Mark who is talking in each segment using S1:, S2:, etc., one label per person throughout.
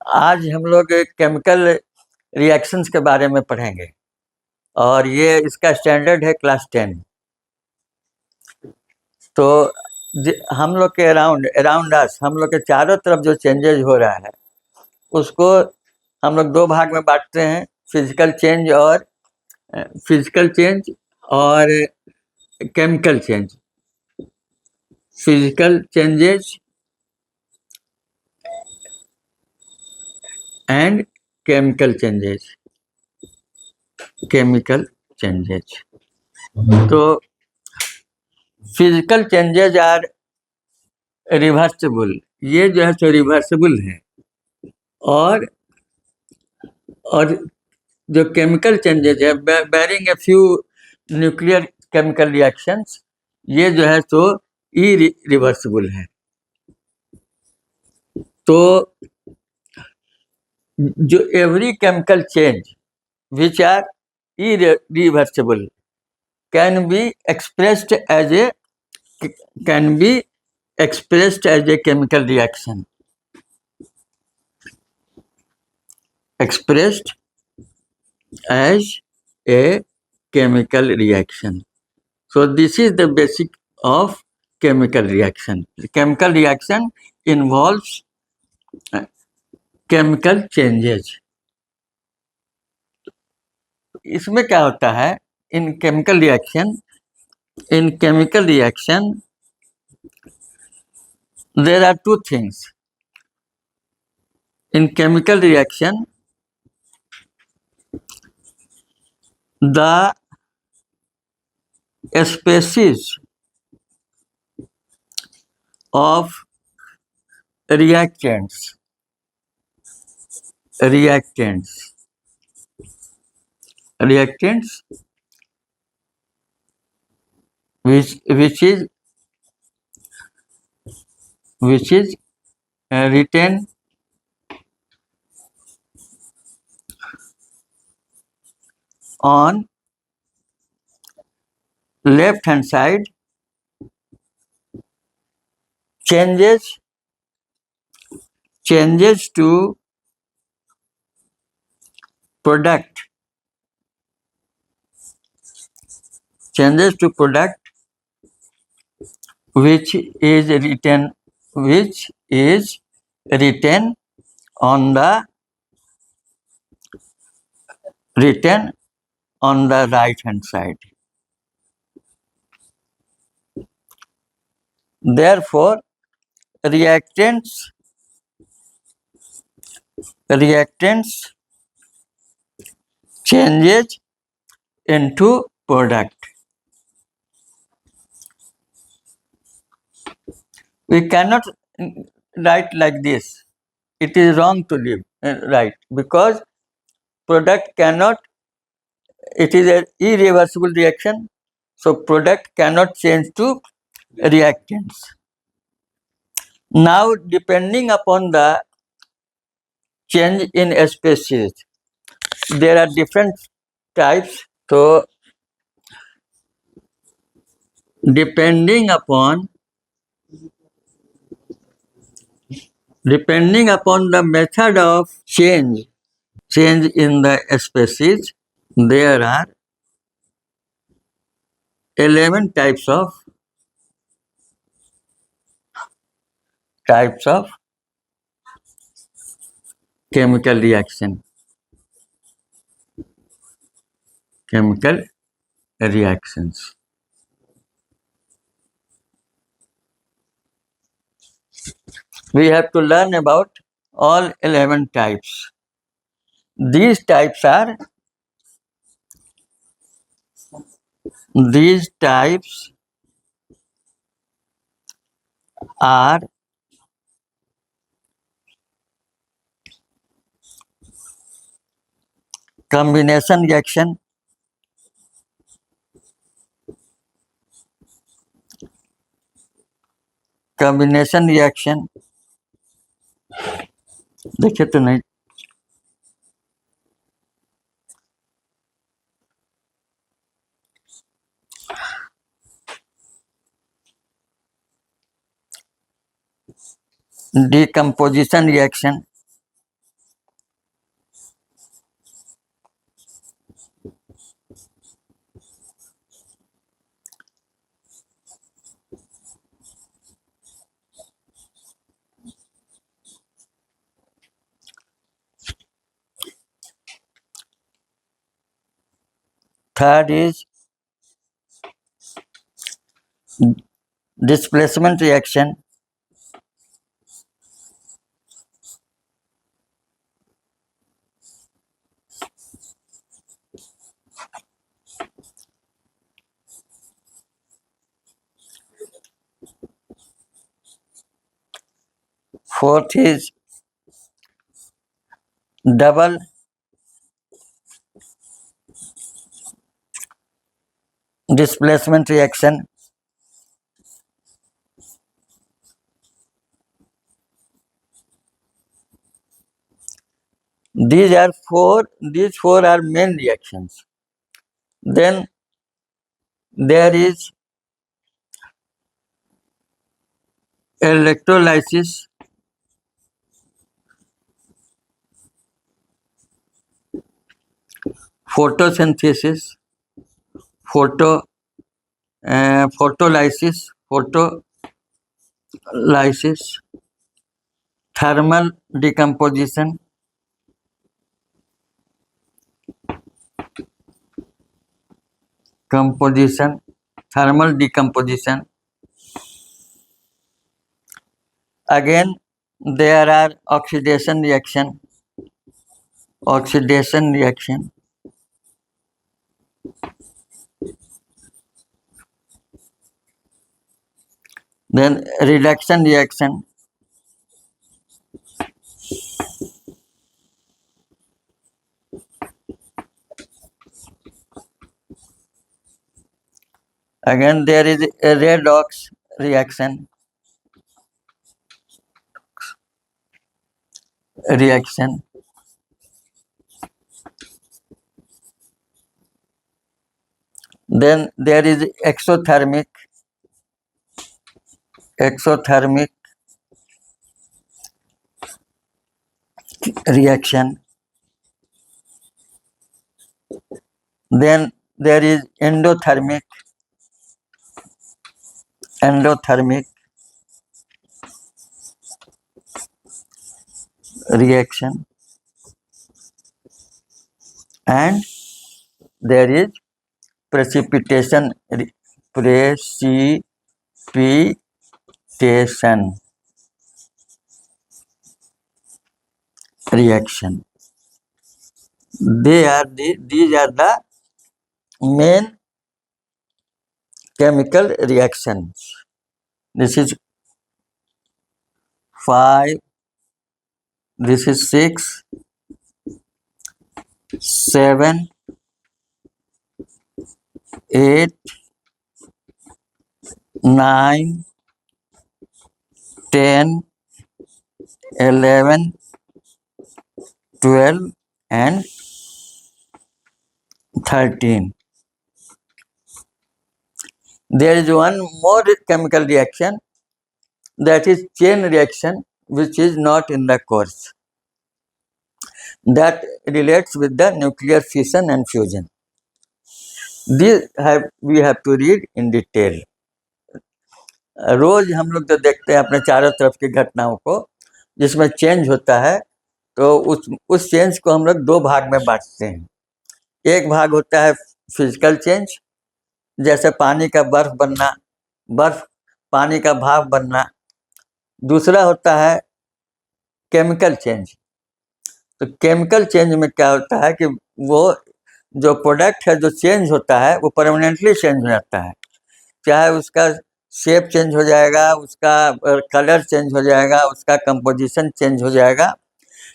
S1: आज हम लोग केमिकल रिएक्शंस के बारे में पढ़ेंगे और ये इसका स्टैंडर्ड है क्लास 10। तो हम लोग के अराउंड अस, हम लोग के चारों तरफ जो चेंजेज हो रहा है उसको हम लोग दो भाग में बांटते हैं, फिजिकल चेंज और chemical change. Physical changes and chemical changes. तो फिजिकल चेंजेज आर रिवर्सिबल, ये जो है सो रिवर्सिबल है। और जो केमिकल चेंजेज है barring a few nuclear chemical reactions, ये जो है सो इरिवर्सिबल है। तो जो every chemical change which are irreversible can be expressed as a chemical reaction. Expressed as a chemical reaction. So this is the basic of chemical reaction. The chemical reaction involves chemical changes. इसमें क्या होता है? In chemical reaction there are two things. In chemical reaction, the species of reactants which is written on left hand side changes to product which is written on the right hand side. Therefore, reactants changes into product. We cannot write like this. It is wrong to write, because product cannot, it is an irreversible reaction, so product cannot change to reactants. Now, depending upon the change in species, there are different types. So, depending upon the method of change in the species, there are 11 types of chemical reactions. We have to learn about all 11 types. These types are combination reaction, देखे तो नहीं, decomposition reaction, third is displacement reaction. Fourth is double displacement reaction. These four are main reactions. Then there is electrolysis, photosynthesis, photo photolysis, thermal decomposition, thermal decomposition. Again, there are oxidation reaction. Then reduction reaction. Again, there is a redox reaction. Then there is exothermic reaction. Then there is endothermic reaction, and there is precipitation reaction. These are the main chemical reactions. This is 5, this is 6, 7, 8, 9, 10, 11, 12, and 13. There is one more chemical reaction, that is chain reaction, which is not in the course. That relates with the nuclear fission and fusion. We have to read in detail. रोज हम लोग तो देखते हैं अपने चारों तरफ की घटनाओं को, जिसमें चेंज होता है, तो उस चेंज को हम लोग दो भाग में बांटते हैं. एक भाग होता है फिजिकल चेंज, जैसे पानी का पानी का भाप बनना. दूसरा होता है केमिकल चेंज. तो केमिकल चेंज में क्या होता है कि वो जो प्रोडक्ट है जो चेंज होता है वो परमानेंटली चेंज हो जाता है. चाहे उसका शेप चेंज हो जाएगा, उसका कलर चेंज हो जाएगा, उसका कंपोजिशन चेंज हो जाएगा,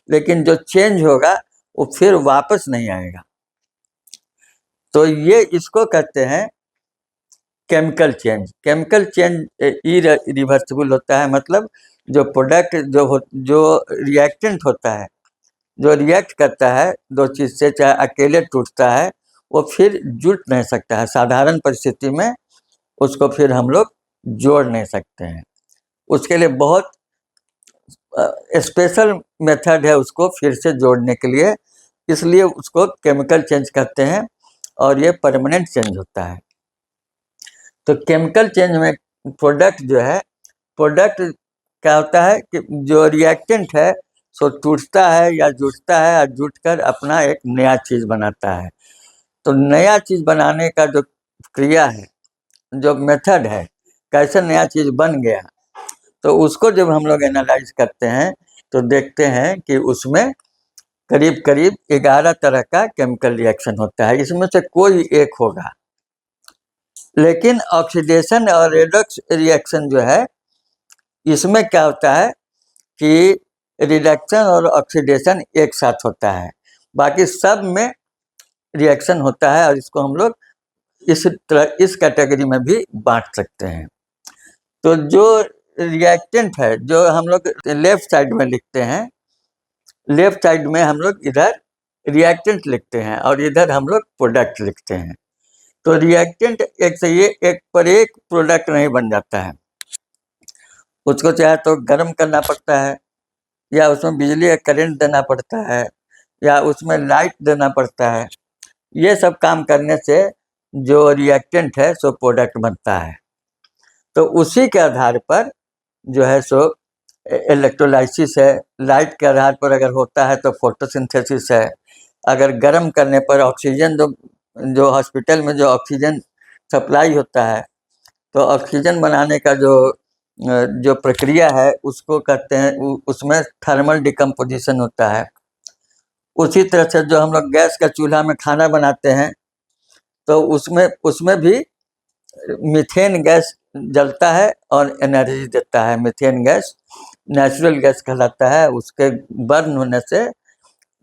S1: लेकिन जो चेंज होगा वो फिर वापस नहीं आएगा. तो ये इसको कहते हैं chemical change. Chemical change irreversible होता है, मतलब जो प्रोडक्ट जो रिएक्टेंट होता है, जो रिएक्ट करता है दो चीज से, चाहे अकेले टूटता है, वो फिर जुट नहीं सकता है. साधारण परिस्थिति में उसको फिर हम लोग जोड़ नहीं सकते हैं. उसके लिए बहुत स्पेशल मेथड है उसको फिर से जोड़ने के लिए, इसलिए उसको केमिकल चेंज कहते हैं, और ये परमानेंट चेंज होता है. तो केमिकल चेंज में प्रोडक्ट क्या होता है कि जो रिएक्टेंट है सो टूटता है या जुटता है, और जुटकर अपना एक नया चीज बनाता है. तो नया चीज़ बनाने का जो क्रिया है, जो मेथड है, कैसे नया चीज़ बन गया, तो उसको जब हम लोग एनालाइज करते हैं तो देखते हैं कि उसमें करीब करीब 11 तरह का केमिकल रिएक्शन होता है, इसमें से कोई एक होगा। लेकिन ऑक्सीडेशन और रेडॉक्स रिएक्शन जो है, इसमें क्या होता है कि रिडक्शन और ऑक्सीडेशन एक साथ होता है, बाकी सब में रिएक्शन होता है, और इसको हम लोग इस कैटेगरी में भी बांट सकते हैं। तो जो रिएक्टेंट है, जो हम लोग लेफ्ट साइड में लिखते हैं, लेफ्ट साइड में हम लोग इधर रिएक्टेंट लिखते हैं और इधर हम लोग प्रोडक्ट लिखते हैं। तो रिएक्टेंट एक से ये एक पर एक प्रोडक्ट नहीं बन जाता है, उसको चाहे तो गर्म करना पड़ता है, या उसमें बिजली का करंट देना पड़ता है, या उसमें लाइट देना पड़ता है। ये सब काम करने से जो रिएक्टेंट है सो प्रोडक्ट बनता है। तो उसी के आधार पर जो है सो इलेक्ट्रोलाइसिस है, लाइट के आधार पर अगर होता है तो फोटोसिंथेसिस है, अगर गर्म करने पर ऑक्सीजन जो हॉस्पिटल में जो ऑक्सीजन सप्लाई होता है, तो ऑक्सीजन बनाने का जो प्रक्रिया है उसको कहते हैं, उसमें थर्मल डिकम्पोजिशन होता है। उसी तरह से जो हम लोग गैस का चूल्हा में खाना बनाते हैं, तो उसमें भी मीथेन गैस जलता है और एनर्जी देता है। मीथेन गैस नेचुरल गैस कहलाता है, उसके बर्न होने से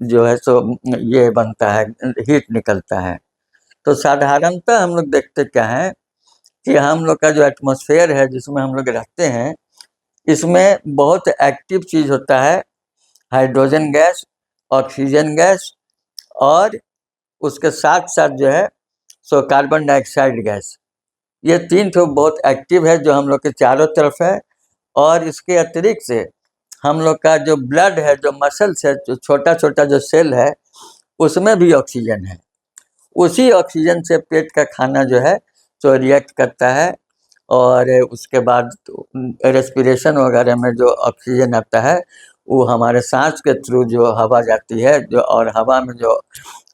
S1: जो है सो ये बनता है, हीट निकलता है। तो साधारणतः हम लोग देखते क्या है कि हम लोग का जो एटमॉस्फेयर है जिसमें हम लोग रहते हैं, इसमें बहुत एक्टिव चीज़ होता है, हाइड्रोजन गैस, ऑक्सीजन गैस, और उसके साथ साथ जो है सो कार्बन डाइऑक्साइड गैस। ये तीन तो बहुत एक्टिव है जो हम लोग के चारों तरफ है। और इसके अतिरिक्त से हम लोग का जो ब्लड है, जो मसल्स है, जो छोटा छोटा जो सेल है, उसमें भी ऑक्सीजन है। उसी ऑक्सीजन से पेट का खाना जो है तो रिएक्ट करता है, और उसके बाद रेस्पिरेशन वगैरह में जो ऑक्सीजन आता है वो हमारे सांस के थ्रू जो हवा जाती है, जो और हवा में जो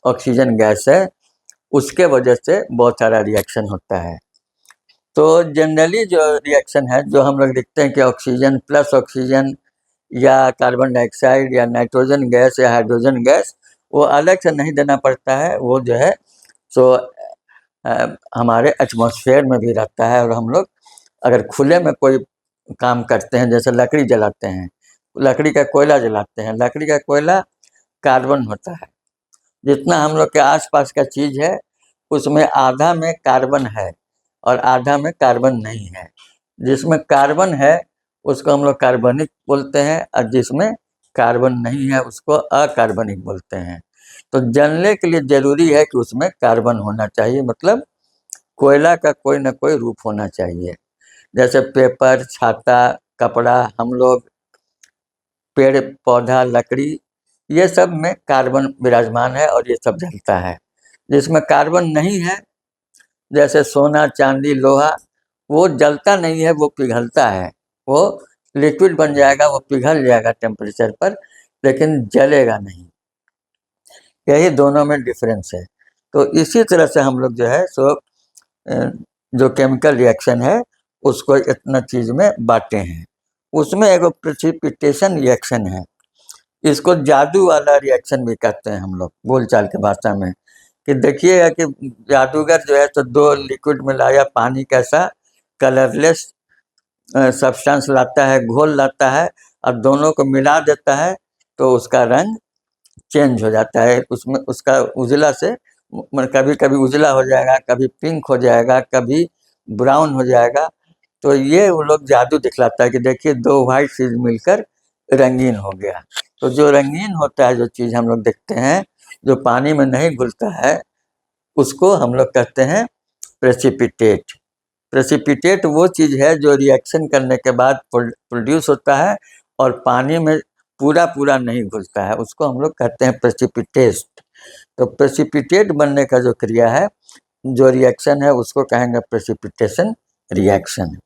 S1: ऑक्सीजन गैस है, उसके वजह से बहुत सारा रिएक्शन होता है। तो जनरली जो रिएक्शन है जो हम लोग लिखते हैं कि ऑक्सीजन प्लस ऑक्सीजन, या कार्बन डाइऑक्साइड, या नाइट्रोजन गैस, या हाइड्रोजन गैस, वो अलग से नहीं देना पड़ता है, वो जो है सो हमारे एटमॉस्फेयर में भी रहता है। और हम लोग अगर खुले में कोई काम करते हैं, जैसे लकड़ी जलाते हैं, लकड़ी का कोयला जलाते हैं, लकड़ी का कोयला कार्बन होता है। जितना हम लोग के आसपास का चीज़ है उसमें आधा में कार्बन है और आधा में कार्बन नहीं है। जिसमें कार्बन है उसको हम लोग कार्बनिक बोलते हैं, और जिसमें कार्बन नहीं है उसको अकार्बनिक बोलते हैं। तो जलने के लिए ज़रूरी है कि उसमें कार्बन होना चाहिए, मतलब कोयला का कोई ना कोई रूप होना चाहिए। जैसे पेपर, छाता, कपड़ा, हम लोग, पेड़ पौधा, लकड़ी, ये सब में कार्बन विराजमान है और ये सब जलता है। जिसमें कार्बन नहीं है, जैसे सोना, चांदी, लोहा, वो जलता नहीं है, वो पिघलता है, वो लिक्विड बन जाएगा, वो पिघल जाएगा टेम्परेचर पर, लेकिन जलेगा नहीं। यही दोनों में डिफरेंस है। तो इसी तरह से हम लोग जो है सो जो केमिकल रिएक्शन है उसको इतना चीज़ में बांटे हैं। उसमें एक प्रेसिपिटेशन रिएक्शन है, इसको जादू वाला रिएक्शन भी कहते हैं हम लोग बोलचाल के भाषा में। कि देखिएगा कि जादूगर जो है तो दो लिक्विड में लाया पानी कैसा कलरलेस सब्सटेंस लाता है, घोल लाता है, और दोनों को मिला देता है तो उसका रंग चेंज हो जाता है। उसमें उसका उजला से कभी कभी उजला हो जाएगा, कभी पिंक हो जाएगा, कभी ब्राउन हो जाएगा। तो ये वो लोग जादू दिखलाता है कि देखिए दो वाइट चीज़ मिलकर रंगीन हो गया। तो जो रंगीन होता है, जो चीज़ हम लोग देखते हैं जो पानी में नहीं घुलता है, उसको हम लोग कहते हैं प्रेसिपिटेट। प्रेसिपिटेट वो चीज़ है जो रिएक्शन करने के बाद प्रोड्यूस होता है और पानी में पूरा पूरा नहीं घुलता है, उसको हम लोग कहते हैं प्रेसिपिटेट। तो प्रेसिपिटेट बनने का जो क्रिया है, जो रिएक्शन है, उसको कहेंगे प्रेसिपिटेशन रिएक्शन।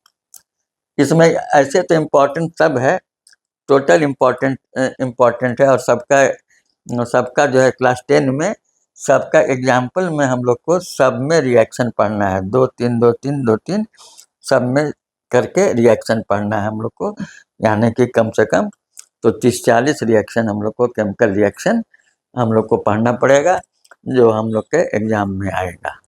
S1: इसमें ऐसे तो इम्पॉर्टेंट सब है, टोटल इम्पॉर्टेंट है, और सबका जो है क्लास 10 में सबका एग्जाम्पल में हम लोग को सब में रिएक्शन पढ़ना है, 2 3 2 3 2 3 सब में करके रिएक्शन पढ़ना है हम लोग को, यानी कि कम से कम तो 30 40 रिएक्शन हम लोग को केमिकल रिएक्शन हम लोग को पढ़ना पड़ेगा, जो हम लोग के एग्जाम में आएगा।